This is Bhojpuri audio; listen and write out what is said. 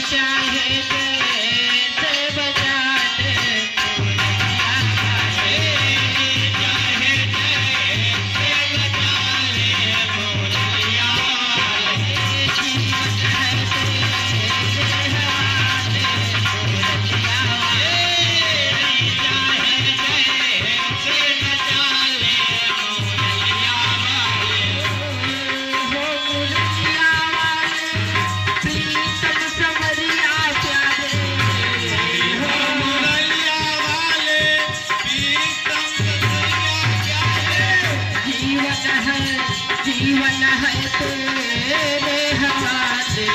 चाहे जैसे बजा ले मुरलिया वाले, चाहे जैसे बजा ले मुरलिया वाले, जीवन है तेरे हवाले मुरलिया वाले, चाहे जैसे बजा ले मुरलिया वाले, हो मुरलिया वाले प्रीतम समरिया प्यारे, हो मुरलिया वाले प्रीतम समरिया प्यारे, जीवन है तेरे हवाले।